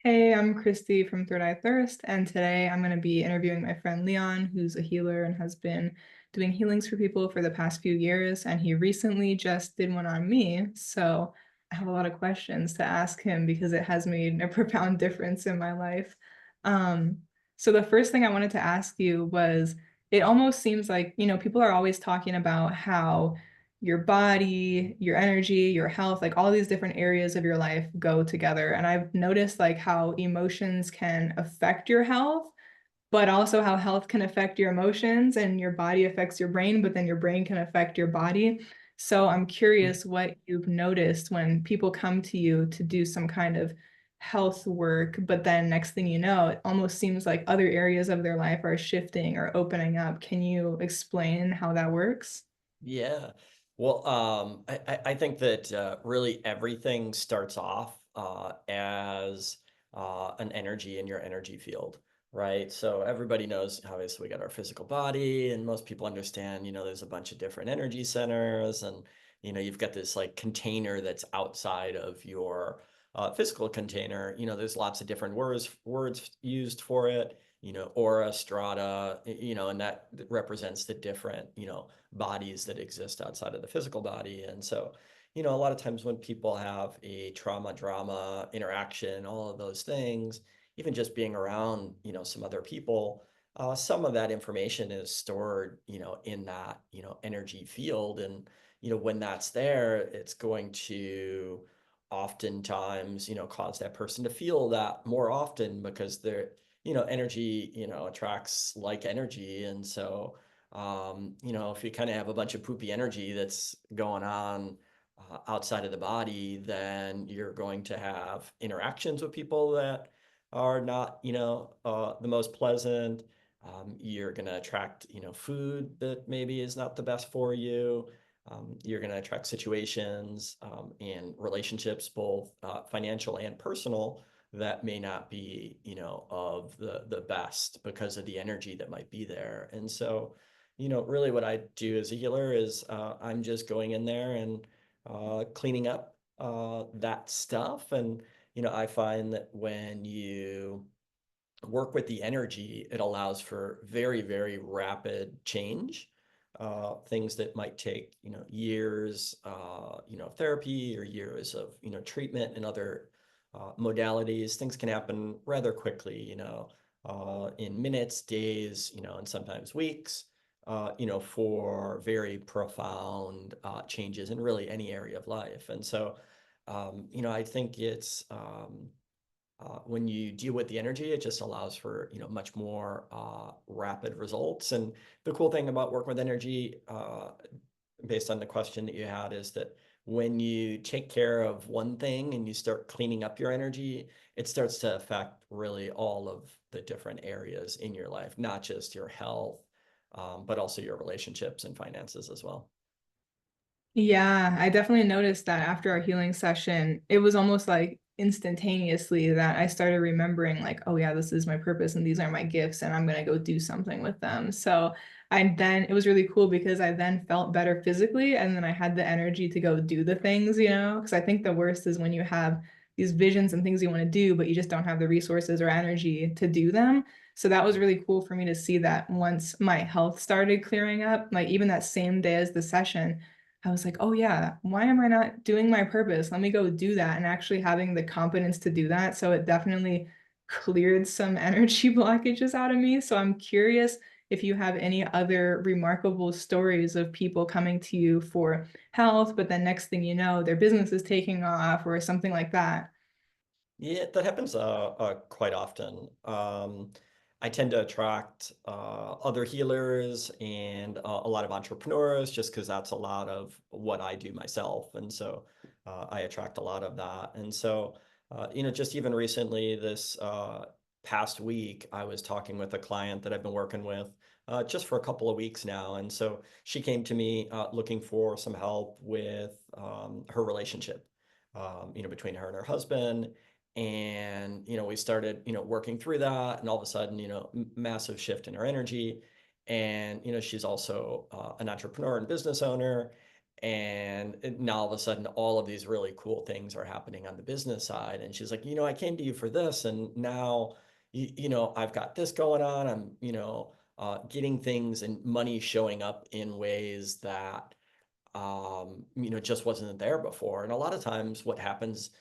Hey, I'm Christy from Third Eye Thirst, and today I'm going to be interviewing my friend Leon, who's a healer and has been doing healings for people for the past few years. And he recently just did one on me. So I have a lot of questions to ask him because it has made a profound difference in my life. Um, so the first thing I wanted to ask you was, it almost seems like, people are always talking about how your body, your energy, your health, like all these different areas of your life go together. And I've noticed like how emotions can affect your health, but also how health can affect your emotions and your body affects your brain, but then your brain can affect your body. So I'm curious what you've noticed when people come to you to do some kind of health work, but then next thing you know, it almost seems like other areas of their life are shifting or opening up. Can you explain how that works? Yeah. Well, I think that really everything starts off as an energy in your energy field, right? So everybody knows, obviously, we got our physical body, and most people understand, there's a bunch of different energy centers, and, you've got this like container that's outside of your physical container. There's lots of different words used for it, aura, strata, and that represents the different, bodies that exist outside of the physical body. And so, a lot of times when people have a trauma, drama, interaction, all of those things, even just being around, some other people, some of that information is stored, in that, energy field. And, when that's there, it's going to oftentimes, cause that person to feel that more often because they're, energy, attracts like energy. And so, if you kind of have a bunch of poopy energy that's going on outside of the body, then you're going to have interactions with people that are not, the most pleasant. You're going to attract, food that maybe is not the best for you. You're going to attract situations and relationships, both financial and personal, that may not be, of the best because of the energy that might be there. And so, really what I do as a healer is I'm just going in there and cleaning up that stuff. And, I find that when you work with the energy, it allows for very, very rapid change. Things that might take, years, therapy or years of, treatment and other modalities. Things can happen rather quickly, in minutes, days, and sometimes weeks, for very profound changes in really any area of life. And so, I think it's when you deal with the energy, it just allows for, much more rapid results. And the cool thing about working with energy, based on the question that you had, is that when you take care of one thing and you start cleaning up your energy, it starts to affect really all of the different areas in your life, not just your health, but also your relationships and finances as well. Yeah, I definitely noticed that after our healing session, it was almost like instantaneously that I started remembering, like, oh, yeah, this is my purpose and these are my gifts, and I'm going to go do something with them. So it was really cool because I then felt better physically, and then I had the energy to go do the things, because I think the worst is when you have these visions and things you want to do, but you just don't have the resources or energy to do them. So that was really cool for me to see that once my health started clearing up, like even that same day as the session. I was like, oh yeah, why am I not doing my purpose? Let me go do that and actually having the confidence to do that. So it definitely cleared some energy blockages out of me. So I'm curious if you have any other remarkable stories of people coming to you for health, but then next thing you know, their business is taking off or something like that. Yeah, that happens quite often. I tend to attract other healers and a lot of entrepreneurs just because that's a lot of what I do myself. And so I attract a lot of that. And so, just even recently, this past week, I was talking with a client that I've been working with just for a couple of weeks now. And so she came to me looking for some help with her relationship, between her and her husband. And we started working through that, and all of a sudden massive shift in her energy. And she's also an entrepreneur and business owner. And now all of a sudden, all of these really cool things are happening on the business side. And she's like, I came to you for this, and now, I've got this going on. I'm, getting things and money showing up in ways that, just wasn't there before. And a lot of times what happens,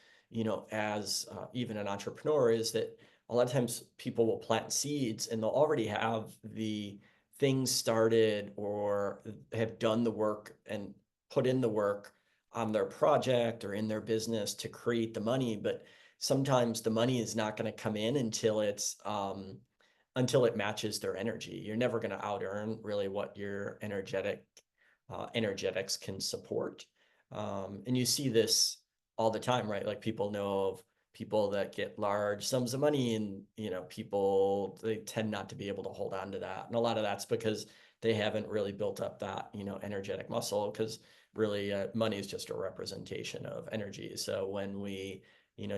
as even an entrepreneur is that a lot of times people will plant seeds and they'll already have the things started or have done the work and put in the work on their project or in their business to create the money. But sometimes the money is not going to come in until it matches their energy. You're never going to out earn really what your energetics can support. And you see this all the time, right? Like people know of people that get large sums of money, and people, they tend not to be able to hold on to that. And a lot of that's because they haven't really built up that energetic muscle, because really money is just a representation of energy. So when we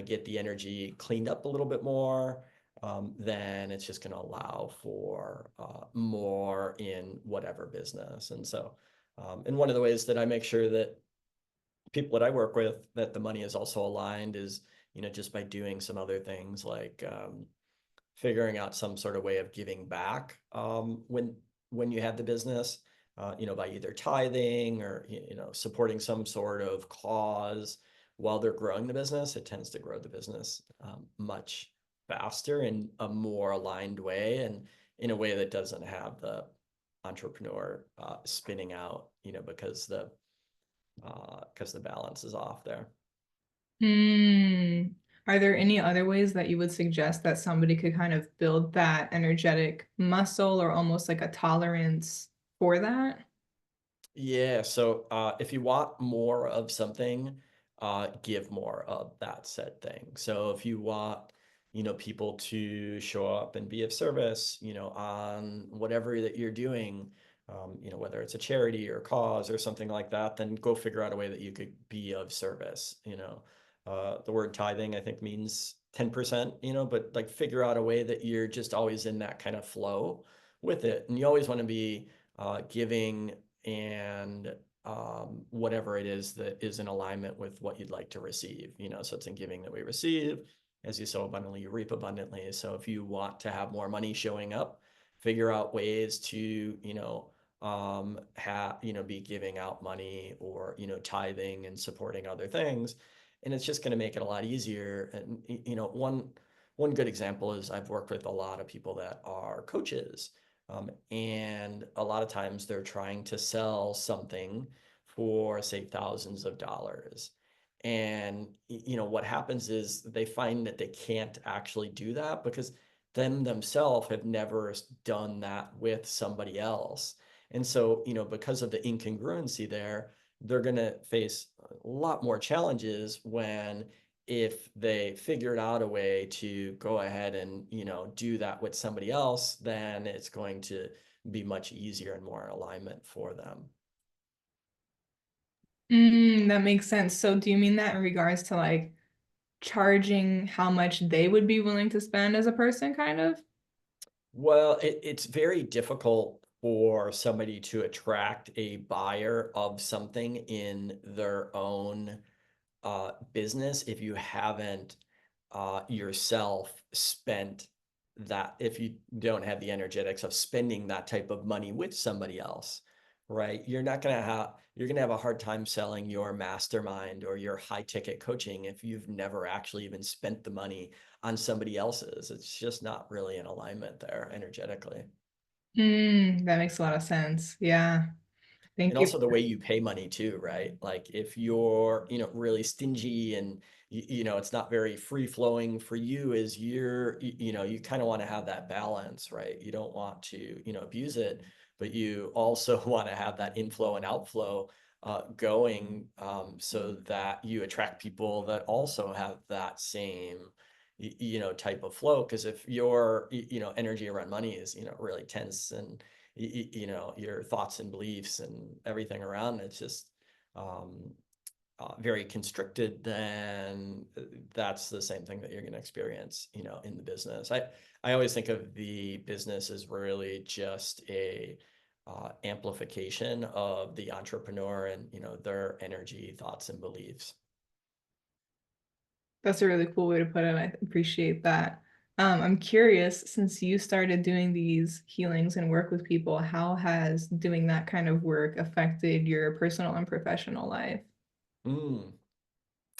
get the energy cleaned up a little bit more, then it's just going to allow for more in whatever business. And one of the ways that I make sure that people that I work with, that the money is also aligned, is, just by doing some other things like figuring out some sort of way of giving back when you have the business, by either tithing or, supporting some sort of cause while they're growing the business. It tends to grow the business much faster in a more aligned way, and in a way that doesn't have the entrepreneur spinning out, because the balance is off there. Hmm. Are there any other ways that you would suggest that somebody could kind of build that energetic muscle or almost like a tolerance for that? Yeah, so if you want more of something, give more of that said thing. So if you want, people to show up and be of service, on whatever that you're doing, whether it's a charity or cause or something like that, then go figure out a way that you could be of service. The word tithing, I think, means 10%, but like figure out a way that you're just always in that kind of flow with it. And you always want to be giving, and whatever it is that is in alignment with what you'd like to receive. So it's in giving that we receive. As you sow abundantly, you reap abundantly. So if you want to have more money showing up, figure out ways to, be giving out money, or, tithing and supporting other things. And it's just going to make it a lot easier. And, one good example is I've worked with a lot of people that are coaches, and a lot of times they're trying to sell something for, say, thousands of dollars. And, what happens is they find that they can't actually do that because themselves have never done that with somebody else. And so, because of the incongruency there, they're going to face a lot more challenges when, if they figured out a way to go ahead and do that with somebody else, then it's going to be much easier and more alignment for them. That makes sense. So do you mean that in regards to like charging how much they would be willing to spend as a person, kind of? Well, it's very difficult for somebody to attract a buyer of something in their own business if you haven't yourself spent that, if you don't have the energetics of spending that type of money with somebody else, right? You're going to have a hard time selling your mastermind or your high ticket coaching if you've never actually even spent the money on somebody else's. It's just not really in alignment there energetically. That makes a lot of sense. Yeah. And Thank you. also the way you pay money too, right? Like if you're, really stingy, and it's not very free flowing for you, as you kind of want to have that balance, right? You don't want to, abuse it, but you also want to have that inflow and outflow going, so that you attract people that also have that same, type of flow. Because if your, energy around money is, really tense, and your thoughts and beliefs and everything around it's just um, very constricted, then that's the same thing that you're going to experience, in the business. I always think of the business as really just amplification of the entrepreneur and, their energy, thoughts, and beliefs. That's a really cool way to put it. I appreciate that. I'm curious, since you started doing these healings and work with people, how has doing that kind of work affected your personal and professional life? Mm,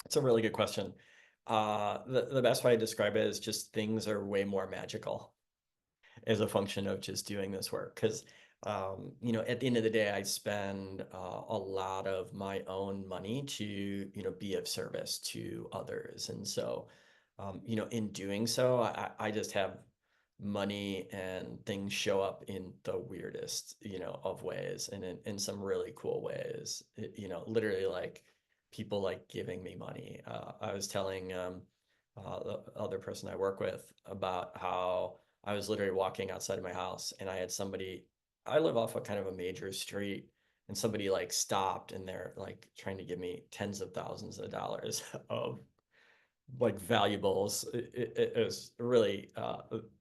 it's a really good question. The best way I describe it is just things are way more magical as a function of just doing this work. Because, at the end of the day, I spend a lot of my own money to, be of service to others. And so, in doing so, I just have money and things show up in the weirdest, of ways and in some really cool ways. Literally like people like giving me money. I was telling the other person I work with about how I was literally walking outside of my house and I had somebody, I live off a kind of a major street, and somebody like stopped and they're like trying to give me tens of thousands of dollars of like valuables. It was really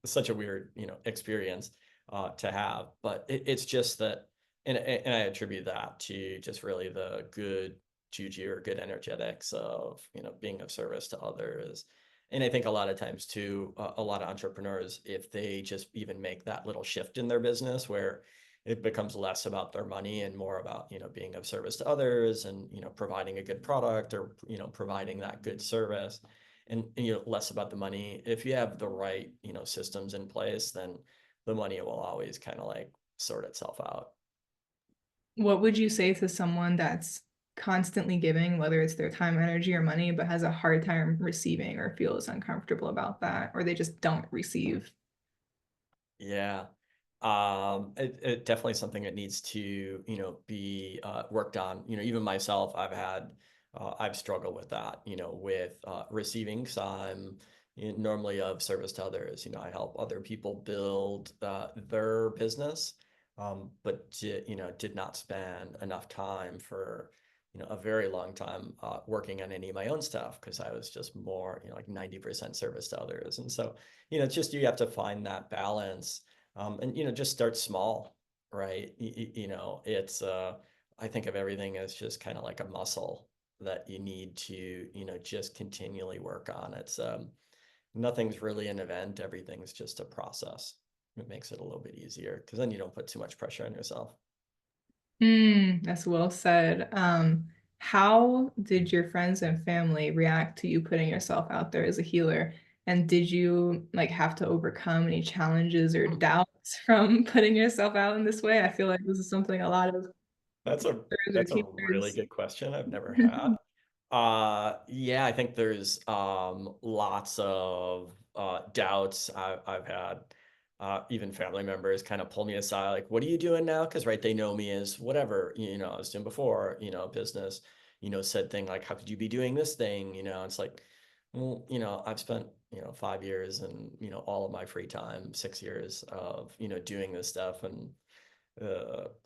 such a weird, experience to have. But it's just that, and I attribute that to just really the good juju or good energetics of, being of service to others. And I think a lot of times too, a lot of entrepreneurs, if they just even make that little shift in their business where it becomes less about their money and more about, being of service to others and, providing a good product or, providing that good service, and less about the money. If you have the right, systems in place, then the money will always kind of like sort itself out. What would you say to someone that's constantly giving, whether it's their time, energy, or money, but has a hard time receiving or feels uncomfortable about that, or they just don't receive? Yeah. It definitely something that needs to, be worked on. Even myself, I've struggled with that, with receiving. So I'm, normally of service to others. I help other people build their business, but did not spend enough time for, a very long time working on any of my own stuff because I was just more, like 90% service to others. And so, it's just you have to find that balance, and just start small, right? It's I think of everything as just kind of like a muscle that you need to, just continually work on. It's nothing's really an event, everything's just a process. It makes it a little bit easier because then you don't put too much pressure on yourself. That's well said. How did your friends and family react to you putting yourself out there as a healer? And did you like have to overcome any challenges or doubts from putting yourself out in this way? I feel like this is something a lot of That's a or that's a really healers. good question I've never had. Yeah, I think there's lots of doubts. I've had even family members kind of pull me aside, like, "What are you doing now?" Because right, they know me as whatever, I was doing before, business, said thing like, "How could you be doing this thing?" It's like, well, I've spent 5 years and all of my free time, 6 years of doing this stuff and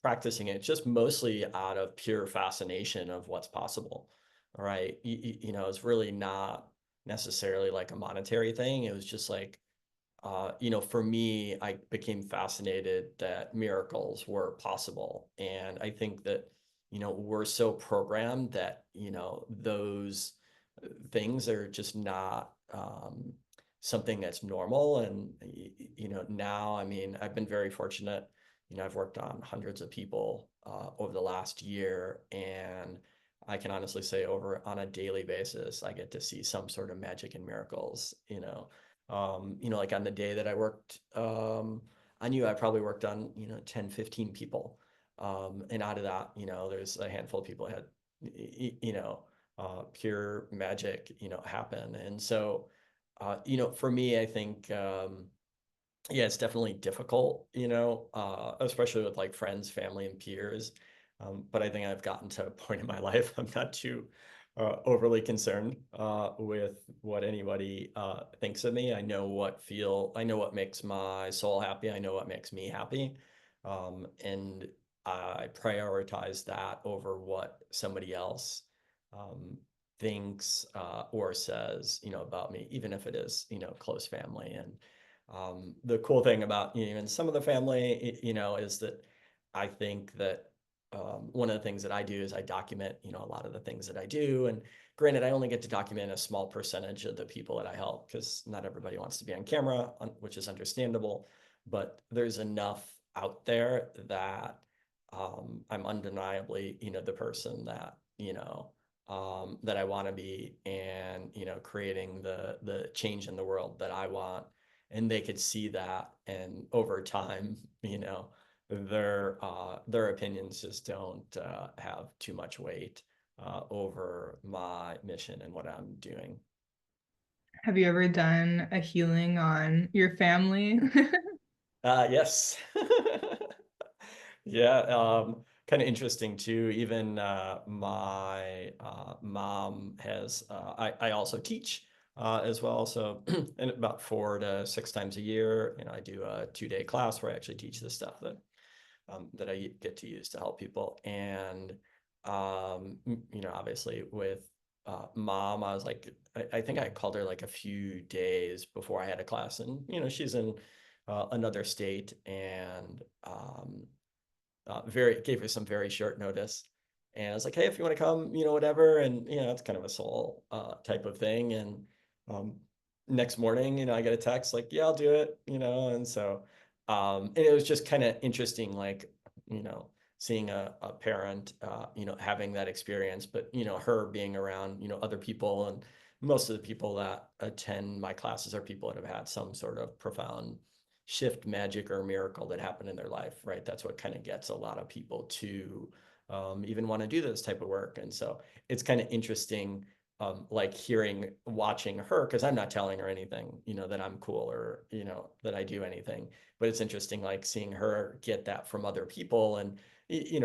practicing it just mostly out of pure fascination of what's possible. All right. It's really not necessarily like a monetary thing. It was just like, for me, I became fascinated that miracles were possible. And I think that, we're so programmed that, those things are just not something that's normal. And, now, I mean, I've been very fortunate. I've worked on hundreds of people over the last year, and I can honestly say over on a daily basis, I get to see some sort of magic and miracles, like on the day that I worked, I knew I probably worked on, 10, 15 people. And out of that, there's a handful of people that had, pure magic, happen. And so, for me, I think, yeah, it's definitely difficult, especially with like friends, family, and peers. But I think I've gotten to a point in my life I'm not too overly concerned with what anybody thinks of me. I know what makes my soul happy. I know what makes me happy. And I prioritize that over what somebody else um, thinks or says, about me, even if it is, close family. And the cool thing about even some of the family, is that I think that one of the things that I do is I document, a lot of the things that I do. And granted, I only get to document a small percentage of the people that I help because not everybody wants to be on camera, which is understandable. But there's enough out there that I'm undeniably, the person that, that I want to be, and, creating the change in the world that I want. And they could see that. And over time, their opinions just don't have too much weight over my mission and what I'm doing. Have you ever done a healing on your family? Yes. Yeah, kind of interesting too. Even my mom has, I also teach as well. So and about 4 to 6 times a year, I do a 2-day class where I actually teach the stuff that I get to use to help people. And obviously with mom, I was like, I think I called her like a few days before I had a class, and she's in another state, and very gave her some very short notice. And I was like, hey, if you want to come, whatever. And it's kind of a soul type of thing. And um, next morning, I get a text like, yeah, I'll do it, and so and it was just kind of interesting, like, you know, seeing a parent, having that experience, but her being around, other people. And most of the people that attend my classes are people that have had some sort of profound shift, magic, or miracle that happened in their life, right? That's what kind of gets a lot of people to even want to do this type of work. And so it's kind of interesting, like watching her, because I'm not telling her anything, that I'm cool, or, that I do anything. But it's interesting, like seeing her get that from other people, and,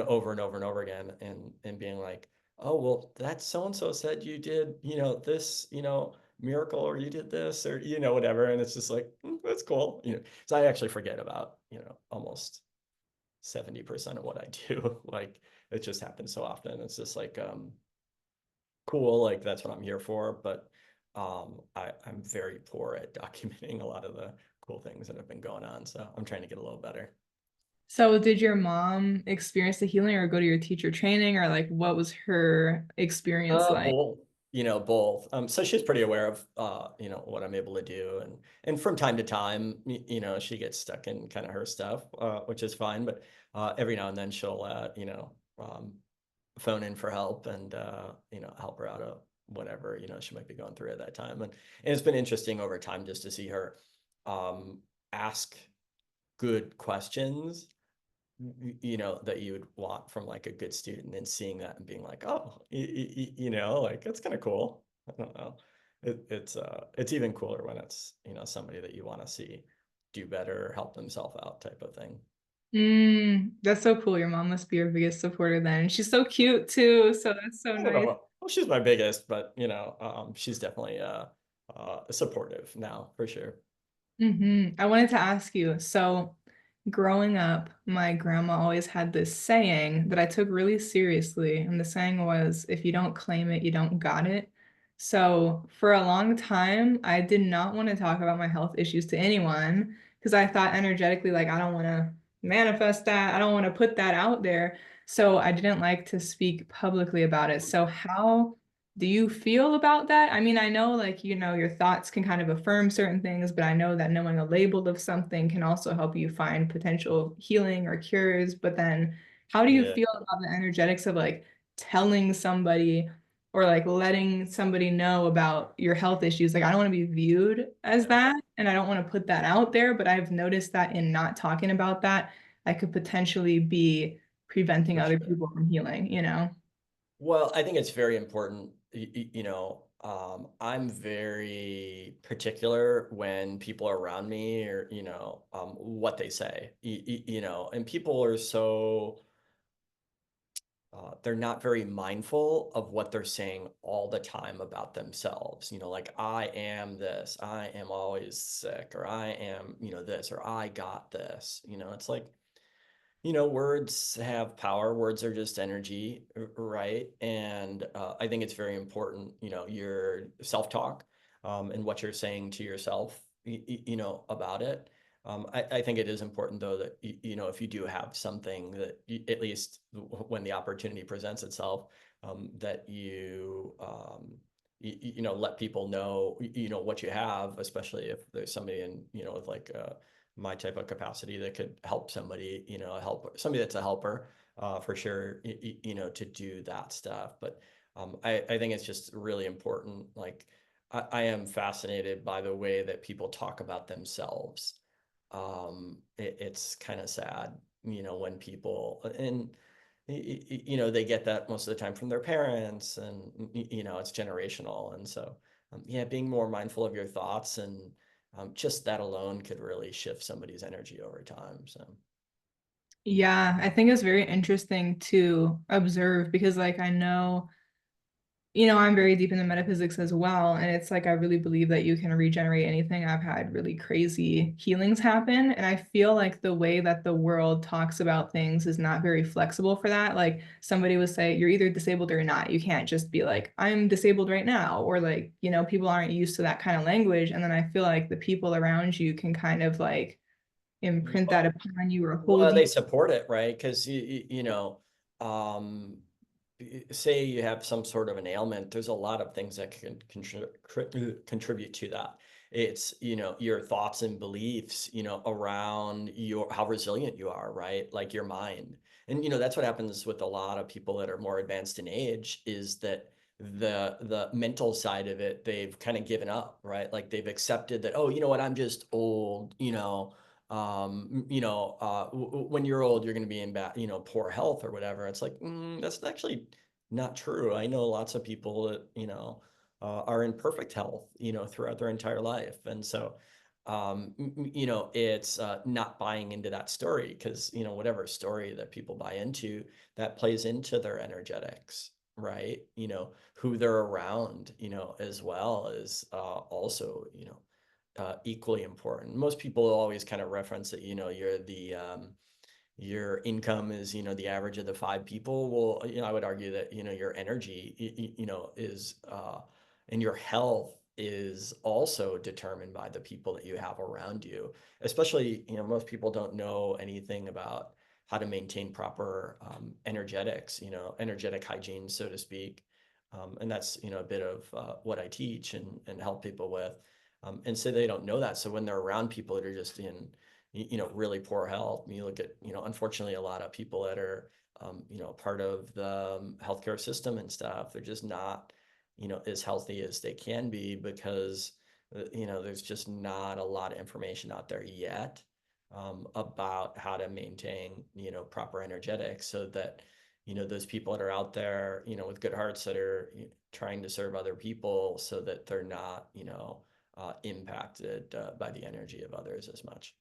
over and over and over again, and being like, oh, well, that so and so said you did, this, miracle, or you did this, or whatever. And it's just like, that's cool. So I actually forget about, almost 70% of what I do. Like, it just happens so often. It's just like cool, like that's what I'm here for. But I'm very poor at documenting a lot of the cool things that have been going on, so I'm trying to get a little better. So did your mom experience the healing or go to your teacher training, or like what was her experience like? Both, both. So she's pretty aware of, what I'm able to do, and from time to time, she gets stuck in kind of her stuff, which is fine. But every now and then she'll, phone in for help, and help her out of whatever she might be going through at that time. And it's been interesting over time just to see her ask good questions, that you would want from like a good student, and seeing that and being like, oh, like that's kind of cool. I don't know. It's even cooler when it's, somebody that you want to see do better, help themselves out type of thing. That's so cool. Your mom must be your biggest supporter then. She's so cute too, so that's so I don't know. nice. Well, she's my biggest, but she's definitely supportive now for sure. I wanted to ask you, so growing up, my grandma always had this saying that I took really seriously, and the saying was, if you don't claim it, you don't got it. So for a long time, I did not want to talk about my health issues to anyone because I thought energetically, like, I don't want to manifest that. I don't want to put that out there. So I didn't like to speak publicly about it. So how do you feel about that? I mean, I know like, your thoughts can kind of affirm certain things, but I know that knowing a label of something can also help you find potential healing or cures. But then how do you Yeah. feel about the energetics of like telling somebody or like letting somebody know about your health issues? Like, I don't want to be viewed as Yeah, that, and I don't want to put that out there, but I've noticed that in not talking about that, I could potentially be preventing for other sure. people from healing? Well, I think it's very important. I'm very particular when people are around me, or, what they say, and people are so, they're not very mindful of what they're saying all the time about themselves. Like, I am this, I am always sick, or I am, this, or I got this. It's like, words have power. Words are just energy, right? And I think it's very important, your self-talk, and what you're saying to yourself, about it. I think it is important though that if you do have something that at least when the opportunity presents itself, that let people know what you have, especially if there's somebody in with like my type of capacity that could help somebody, help somebody that's a helper, for sure, to do that stuff. But I think it's just really important. Like I am fascinated by the way that people talk about themselves. It's kind of sad, when people and they get that most of the time from their parents, and it's generational. And so yeah, being more mindful of your thoughts, and just that alone could really shift somebody's energy over time. So Yeah, I think it's very interesting to observe because like I know I'm very deep into metaphysics as well. And it's like, I really believe that you can regenerate anything. I've had really crazy healings happen. And I feel like the way that the world talks about things is not very flexible for that. Like somebody would say, you're either disabled or you're not. You can't just be like, I'm disabled right now. Or like, people aren't used to that kind of language. And then I feel like the people around you can kind of like imprint that upon you or hold well, they you. support it, right? Because um, say you have some sort of an ailment, there's a lot of things that can contribute to that. It's, your thoughts and beliefs, around how resilient you are, right? Like your mind. And, that's what happens with a lot of people that are more advanced in age, is that the mental side of it, they've kind of given up, right? Like they've accepted that, oh, you know what, I'm just old, when you're old, you're going to be in bad, poor health or whatever. It's like, that's actually not true. I know lots of people that, are in perfect health, throughout their entire life. And so, it's not buying into that story, because, whatever story that people buy into, that plays into their energetics, right? Who they're around, as well as also, equally important. Most people always kind of reference that, your income is, the average of the five people. Well, I would argue that, your energy, is, and your health is also determined by the people that you have around you. Especially, most people don't know anything about how to maintain proper energetics, energetic hygiene, so to speak. And that's, a bit of what I teach and help people with. And so they don't know that. So when they're around people that are just in, really poor health, you look at, unfortunately, a lot of people that are, part of the healthcare system and stuff, they're just not, as healthy as they can be, because, there's just not a lot of information out there yet, about how to maintain, proper energetics, so that, those people that are out there, with good hearts, that are trying to serve other people, so that they're not, impacted by the energy of others as much.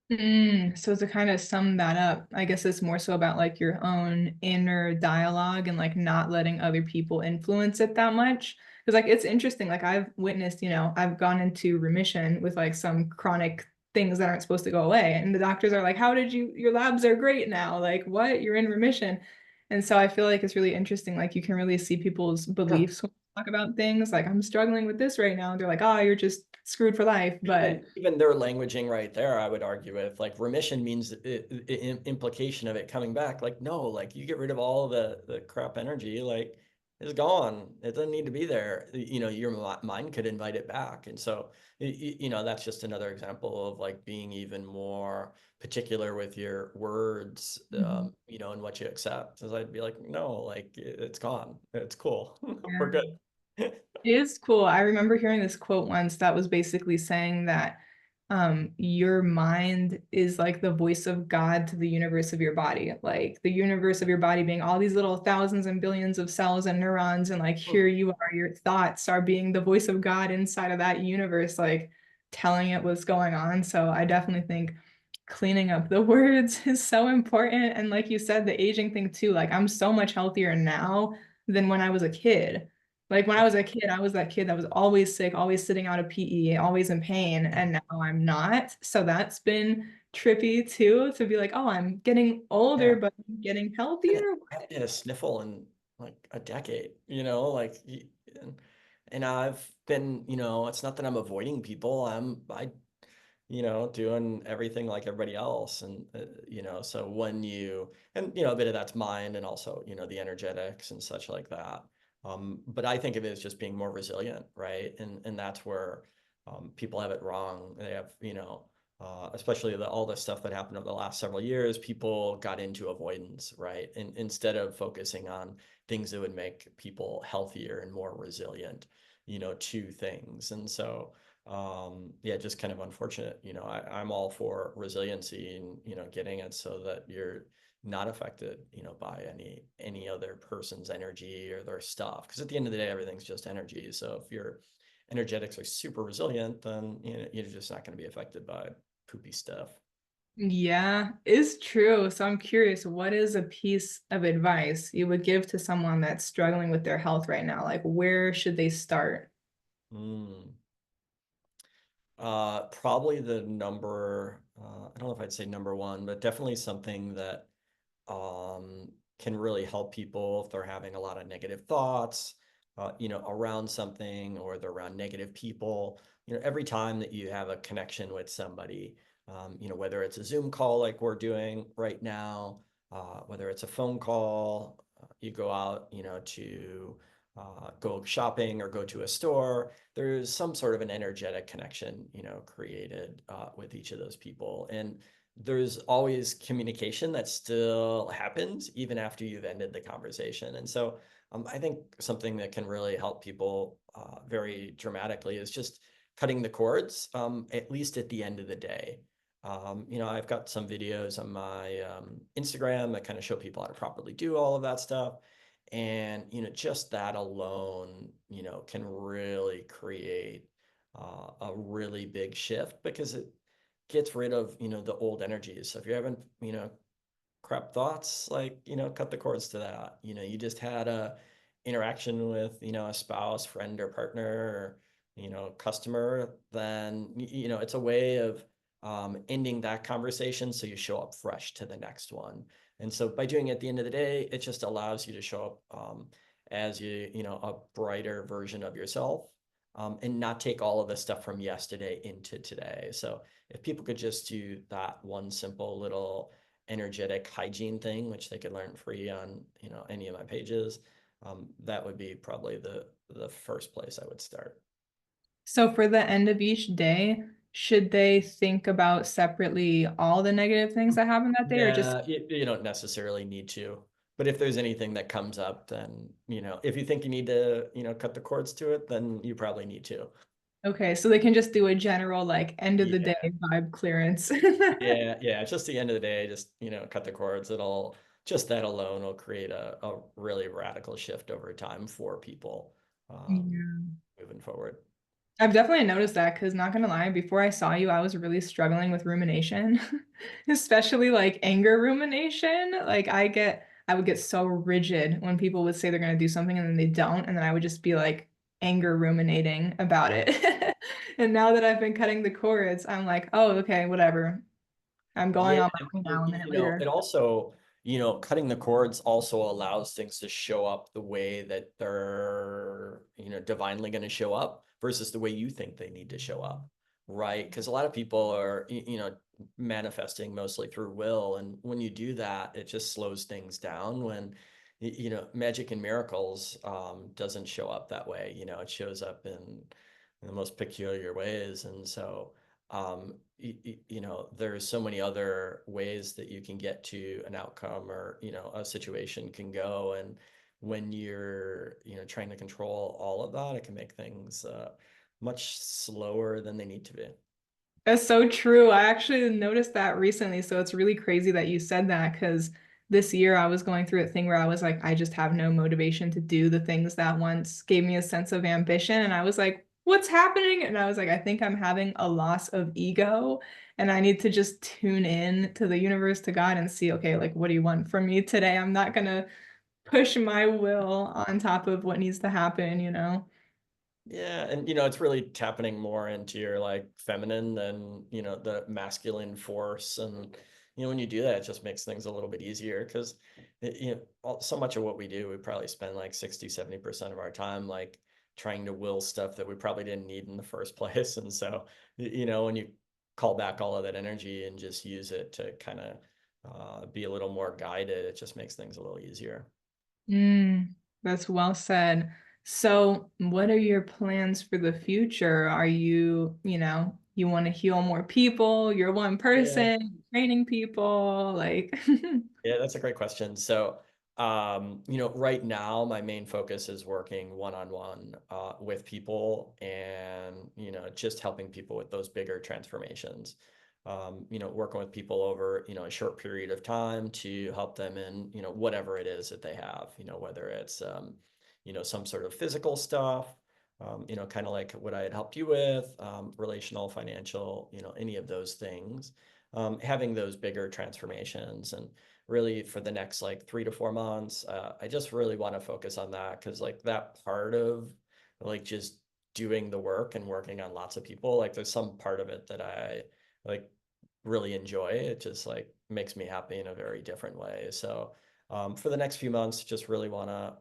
So to kind of sum that up, I guess it's more so about like your own inner dialogue and like not letting other people influence it that much. Because like it's interesting, like I've witnessed, I've gone into remission with like some chronic things that aren't supposed to go away. And the doctors are like, how did your labs are great now? Like, what? You're in remission. And so I feel like it's really interesting. Like you can really see people's Yeah. beliefs when they talk about things. Like I'm struggling with this right now. They're like, oh, you're just screwed for life. But Even their languaging right there, I would argue with, like, remission means implication of it coming back. Like, no, like you get rid of all the crap energy, like it's gone. It doesn't need to be there. Your mind could invite it back. And so, that's just another example of like being even more particular with your words, and what you accept. Because I'd be like, no, like it's gone. It's cool. We're yeah. good. It is cool. I remember hearing this quote once that was basically saying that your mind is like the voice of God to the universe of your body. Like the universe of your body being all these little thousands and billions of cells and neurons, and like here you are, your thoughts are being the voice of God inside of that universe, like telling it what's going on. So I definitely think cleaning up the words is so important. And like you said, the aging thing too, like I'm so much healthier now than when I was a kid. Like when I was a kid, I was that kid that was always sick, always sitting out of PE, always in pain, and now I'm not. So that's been trippy too, to be like, oh, I'm getting older, Yeah. but I'm getting I healthier. haven't had a sniffle in like a decade, like, and I've been, it's not that I'm avoiding people. I doing everything like everybody else. And, so when and, a bit of that's mind and also, the energetics and such like that. But I think of it as just being more resilient, right? And that's where people have it wrong. They have, especially all the stuff that happened over the last several years, people got into avoidance, right? And instead of focusing on things that would make people healthier and more resilient, to things. And so, yeah, just kind of unfortunate. I'm all for resiliency and, getting it so that you're not affected, by any other person's energy or their stuff. Because at the end of the day, everything's just energy. So if your energetics are super resilient, then you're just not going to be affected by poopy stuff. Yeah, is true. So I'm curious, what is a piece of advice you would give to someone that's struggling with their health right now? Like, where should they start? Mm. Probably the number, I don't know if I'd say number one, but definitely something that can really help people if they're having a lot of negative thoughts, around something or they're around negative people. Every time that you have a connection with somebody, whether it's a Zoom call like we're doing right now, whether it's a phone call, you go out, to go shopping or go to a store, there's some sort of an energetic connection, created with each of those people. And there's always communication that still happens even after you've ended the conversation. And so I think something that can really help people very dramatically is just cutting the cords, at least at the end of the day. I've got some videos on my Instagram that kind of show people how to properly do all of that stuff. And, just that alone, can really create a really big shift because it gets rid of, the old energies. So if you're having, crap thoughts, like, cut the cords to that. You just had a interaction with, a spouse, friend, or partner, or, customer, then, it's a way of ending that conversation so you show up fresh to the next one. And so by doing it at the end of the day, it just allows you to show up as a brighter version of yourself, and not take all of the stuff from yesterday into today. So if people could just do that one simple little energetic hygiene thing, which they could learn free on, any of my pages, that would be probably the first place I would start. So for the end of each day, should they think about separately all the negative things that happened that day or just Yeah, you don't necessarily need to. But if there's anything that comes up, then, if you think you need to, cut the cords to it, then you probably need to. okay, so they can just do a general like end of the day Yeah. vibe clearance. Yeah. Yeah. It's just the end of the day, just, cut the cords. Just that alone will create a really radical shift over time for people, um, Yeah. moving forward. I've definitely noticed that because not gonna lie, before I saw you, I was really struggling with rumination, especially like anger rumination. Like I would get so rigid when people would say they're gonna do something and then they don't, and then I would just be like anger ruminating about it. And now that I've been cutting the cords, I'm like, oh, okay, whatever. I'm going Yeah, on my way now, a minute it later. also, cutting the cords also allows things to show up the way that they're, divinely going to show up versus the way you think they need to show up, right? Because a lot of people are, manifesting mostly through will, and when you do that, it just slows things down. When, magic and miracles doesn't show up that way. It shows up in the most peculiar ways, and so there's so many other ways that you can get to an outcome or, a situation can go. And when you're, trying to control all of that, it can make things much slower than they need to be. That's so true. I actually noticed that recently. So it's really crazy that you said that because this year I was going through a thing where I was like, I just have no motivation to do the things that once gave me a sense of ambition. And I was like, what's happening? And I was like, I think I'm having a loss of ego. And I need to just tune in to the universe, to God, and see, okay, like, what do you want from me today? I'm not going to push my will on top of what needs to happen, you know? Yeah, and it's really tapping more into your like feminine than, the masculine force. And when you do that, it just makes things a little bit easier because so much of what we do, we probably spend like 60-70% of our time trying to will stuff that we probably didn't need in the first place. And so when you call back all of that energy and just use it to kind of be a little more guided. It just makes things a little easier. Mm, that's well said. So, what are your plans for the future? Are you want to heal more people? You're one Yeah. person, training people, like Yeah, that's a great question. So, right now, my main focus is working one-on-one with people and, just helping people with those bigger transformations. Working with people over, a short period of time to help them in, whatever it is that they have, whether it's, some sort of physical stuff, kind of like what I had helped you with, relational, financial, any of those things, having those bigger transformations. And really for the next like 3 to 4 months. I just really want to focus on that because like that part of like just doing the work and working on lots of people, like there's some part of it that I like really enjoy. It just like makes me happy in a very different way. So for the next few months, just really want to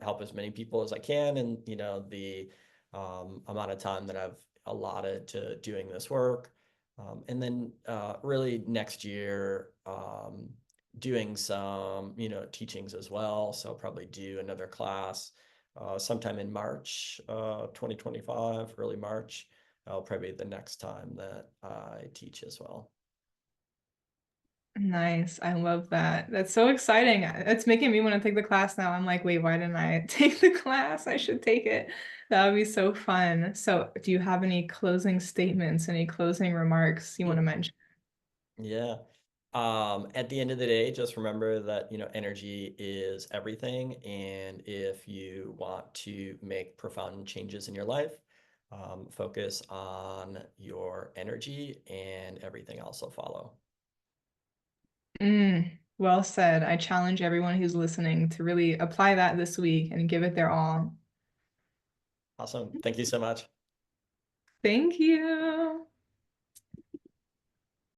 help as many people as I can, and the amount of time that I've allotted to doing this work. And then really next year, doing some, teachings as well. So I'll probably do another class sometime in March 2025, early March. Probably the next time that I teach as well. nice. I love that. That's so exciting. It's making me want to take the class now. I'm like, wait, why didn't I take the class? I should take it. That would be so fun. So, do you have any closing statements, any closing remarks you want to Mm. mention? Yeah. At the end of the day, just remember that, energy is everything. And if you want to make profound changes in your life, focus on your energy and everything else will follow. Well said. I challenge everyone who's listening to really apply that this week and give it their all. Awesome. Thank you so much. Thank you.